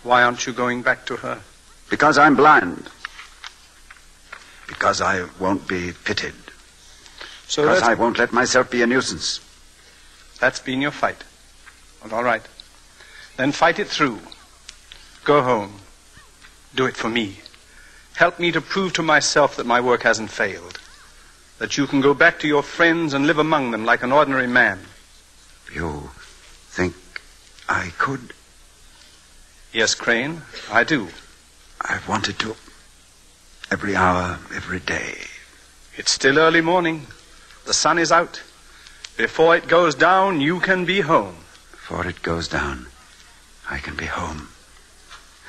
Why aren't you going back to her? Because I'm blind. Because I won't be pitied. Because I won't let myself be a nuisance. That's been your fight. Well, all right. Then fight it through. Go home. Do it for me. Help me to prove to myself that my work hasn't failed. That you can go back to your friends and live among them like an ordinary man. You think I could? Yes, Crane, I do. I've wanted to. Every hour, every day. It's still early morning. The sun is out. Before it goes down, you can be home. Before it goes down, I can be home.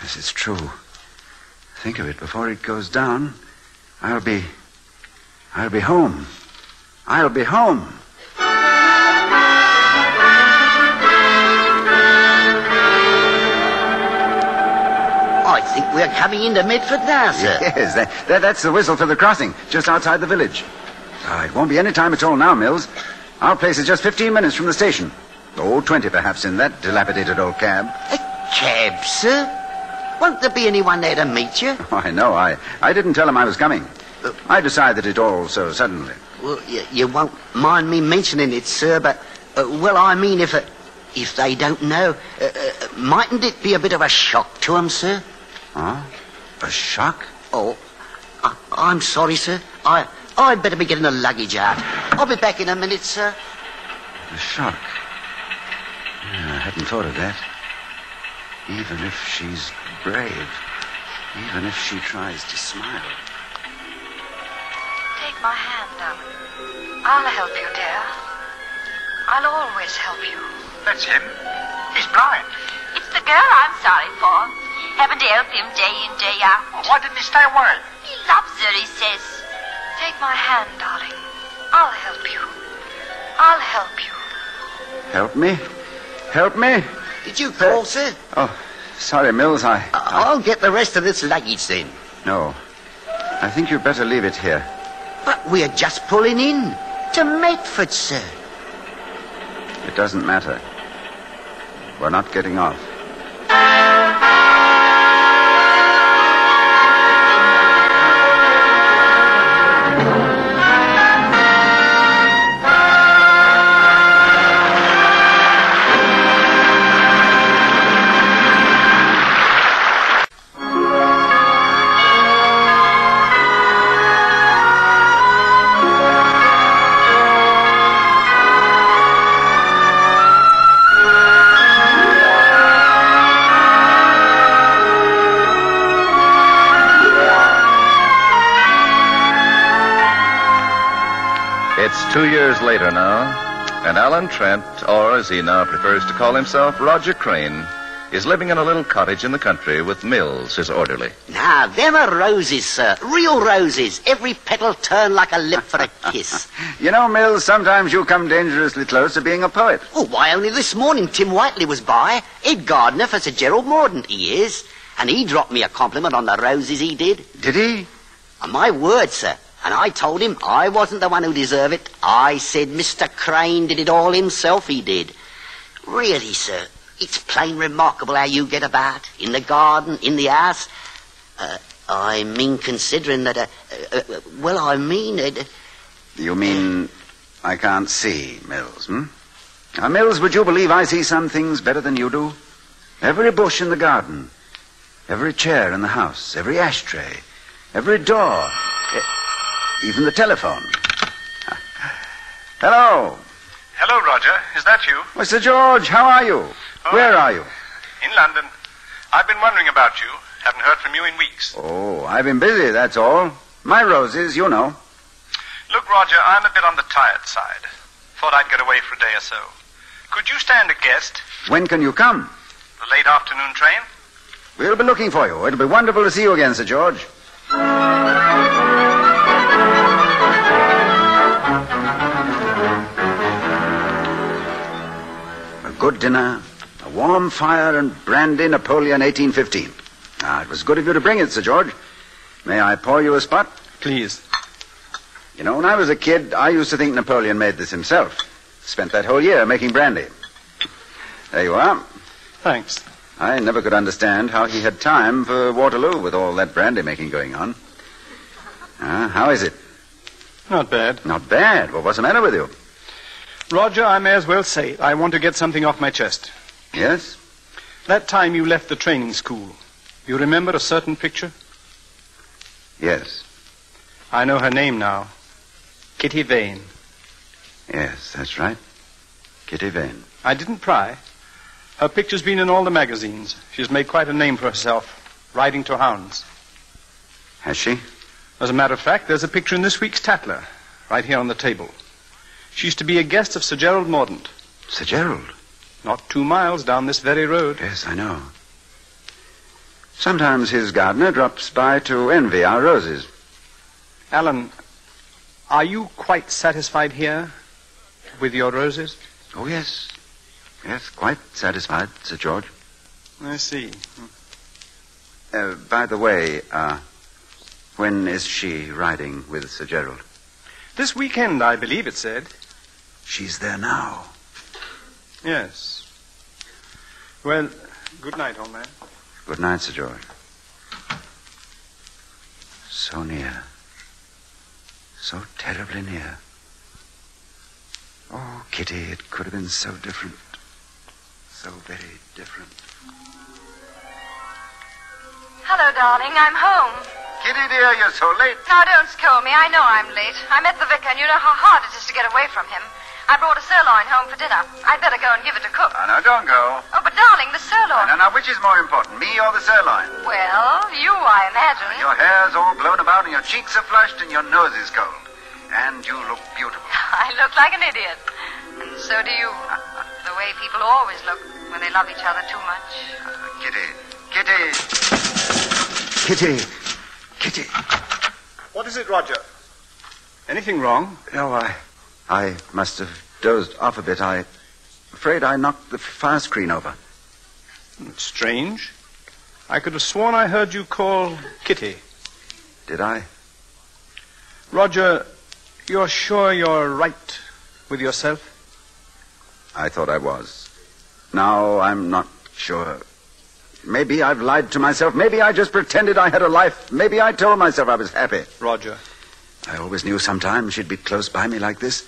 Yes, it's true. Think of it. Before it goes down, I'll be home. I'll be home. I think we're coming into Medford now, sir. Yes, that's the whistle for the crossing, just outside the village. It won't be any time at all now, Mills. Our place is just 15 minutes from the station. 20 perhaps in that dilapidated old cab. A cab, sir? Won't there be anyone there to meet you? Oh, I know. I didn't tell him I was coming. I decided it all so suddenly. Well, you won't mind me mentioning it, sir, but, I mean, if they don't know, mightn't it be a bit of a shock to them, sir? Huh? A shock? Oh, I'm sorry, sir. I'd better be getting the luggage out. I'll be back in a minute, sir. A shock? Yeah, I hadn't thought of that. Even if she's brave, even if she tries to smile. Take my hand, darling. I'll help you, dear. I'll always help you. That's him. He's blind. It's the girl I'm sorry for. Having to help him day in, day out. Well, why didn't he stay away? He loves her, he says. Take my hand, darling. I'll help you. I'll help you. Help me? Help me? Did you call, sir? Oh, sorry, Mills. I'll get the rest of this luggage then. No. I think you'd better leave it here. But we're just pulling in to Medford, sir. It doesn't matter. We're not getting off. It's 2 years later now, and Alan Trent, or as he now prefers to call himself, Roger Crane, is living in a little cottage in the country with Mills, his orderly. Now, them are roses, sir. Real roses. Every petal turned like a lip for a kiss. You know, Mills, sometimes you come dangerously close to being a poet. Oh, why, only this morning Tim Whiteley was by. Head gardener for Sir Gerald Mordaunt, he is. And he dropped me a compliment on the roses, he did. Did he? On my word, sir. And I told him I wasn't the one who deserved it. I said Mr. Crane did it all himself, he did. Really, sir, it's plain remarkable how you get about. In the garden, in the house. I mean, considering that, You mean I can't see, Mills, hmm? Now, Mills, would you believe I see some things better than you do? Every bush in the garden, every chair in the house, every ashtray, every door... Even the telephone. Hello. Hello, Roger. Is that you? Well, Sir George, how are you? Where are you? In London. I've been wondering about you. Haven't heard from you in weeks. Oh, I've been busy, that's all. My roses, you know. Look, Roger, I'm a bit on the tired side. Thought I'd get away for a day or so. Could you stand a guest? When can you come? The late afternoon train? We'll be looking for you. It'll be wonderful to see you again, Sir George. Good dinner, a warm fire, and brandy Napoleon 1815. It was good of you to bring it, Sir George. May I pour you a spot? Please. You know, when I was a kid, I used to think Napoleon made this himself. Spent that whole year making brandy. There you are. Thanks. I never could understand how he had time for Waterloo with all that brandy-making going on. How is it? Not bad. Not bad? Well, what's the matter with you? Roger, I may as well say it. I want to get something off my chest. Yes? That time you left the training school, you remember a certain picture? Yes. I know her name now. Kitty Vane. Yes, that's right. Kitty Vane. I didn't pry. Her picture's been in all the magazines. She's made quite a name for herself, riding to hounds. Has she? As a matter of fact, there's a picture in this week's Tatler, right here on the table. She's to be a guest of Sir Gerald Mordaunt. Sir Gerald? Not 2 miles down this very road. Yes, I know. Sometimes his gardener drops by to envy our roses. Alan, are you quite satisfied here with your roses? Oh, yes. Yes, quite satisfied, Sir George. I see. By the way, when is she riding with Sir Gerald? This weekend, I believe it said. She's there now. Yes. Well, good night, old man. Good night, Sir George. So near. So terribly near. Oh, Kitty, it could have been so different. So very different. Hello, darling. I'm home. Kitty, dear, you're so late. Now, don't scold me. I know I'm late. I met the vicar, and you know how hard it is to get away from him. I brought a sirloin home for dinner. I'd better go and give it to cook. Oh, no, don't go. Oh, but darling, the sirloin. Now, which is more important, me or the sirloin? Well, you, I imagine. Your hair's all blown about, and your cheeks are flushed, and your nose is cold. And you look beautiful. I look like an idiot. And so do you. The way people always look when they love each other too much. Kitty. Kitty. Kitty. Kitty. What is it, Roger? Anything wrong? No, I must have dozed off a bit. I'm afraid I knocked the fire screen over. It's strange. I could have sworn I heard you call Kitty. Did I? Roger, you're sure you're right with yourself? I thought I was. Now I'm not sure. Maybe I've lied to myself. Maybe I just pretended I had a life. Maybe I told myself I was happy. Roger. I always knew sometime she'd be close by me like this.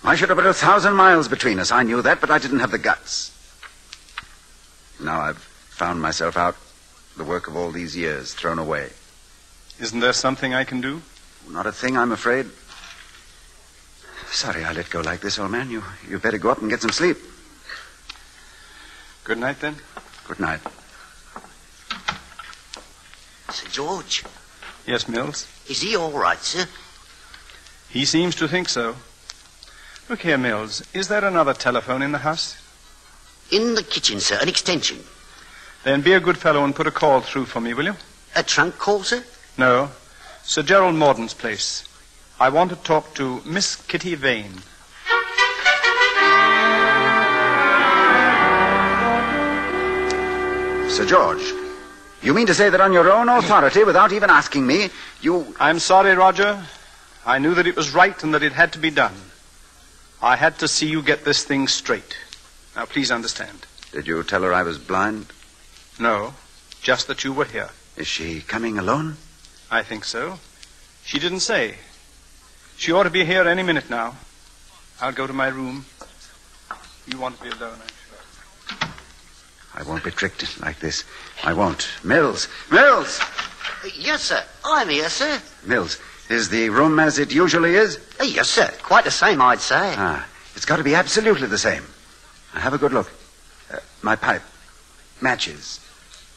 I should have put 1,000 miles between us. I knew that, but I didn't have the guts. Now I've found myself out, the work of all these years thrown away. Isn't there something I can do? Not a thing, I'm afraid. Sorry I let go like this, old man. You better go up and get some sleep. Good night, then. Good night. Sir George, Yes, Mills? is he all right, sir? He seems to think so. Look here, Mills. Is there another telephone in the house? In the kitchen, sir, an extension. Then be a good fellow and put a call through for me, will you? A trunk call, sir? No. Sir Gerald Mordaunt's place. I want to talk to Miss Kitty Vane. Sir George, you mean to say that on your own authority, without even asking me, you... I'm sorry, Roger. I knew that it was right and that it had to be done. I had to see you get this thing straight. Now, please understand. Did you tell her I was blind? No, just that you were here. Is she coming alone? I think so. She didn't say. She ought to be here any minute now. I'll go to my room. You want to be alone, I'm sure. I won't be tricked like this. I won't. Mills! Mills! Yes, sir. I'm here, sir. Mills, is the room as it usually is? Yes, sir. Quite the same, I'd say. It's got to be absolutely the same. Now, have a good look. My pipe. Matches.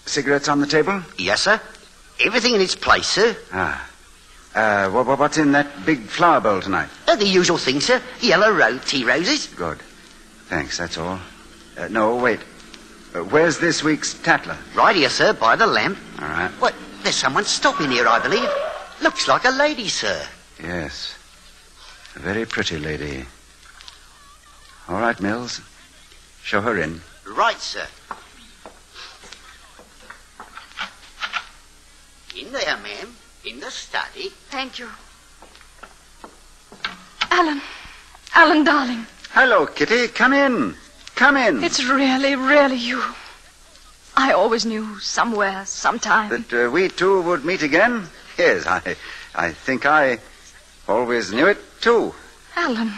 Cigarettes on the table? Yes, sir. Everything in its place, sir. What's in that big flower bowl tonight? The usual thing, sir. Yellow tea roses. Good. Thanks, that's all. No, wait. Where's this week's Tatler? Right here, sir, by the lamp. All right. What? There's someone stopping here, I believe. Looks like a lady, sir. Yes. A very pretty lady. All right, Mills. Show her in. Right, sir. In there, ma'am. In the study. Thank you. Alan, darling. Hello, Kitty. Come in. Come in. It's really, really you. I always knew somewhere, sometime. That we two would meet again? Yes, I think I always knew it, too. Alan.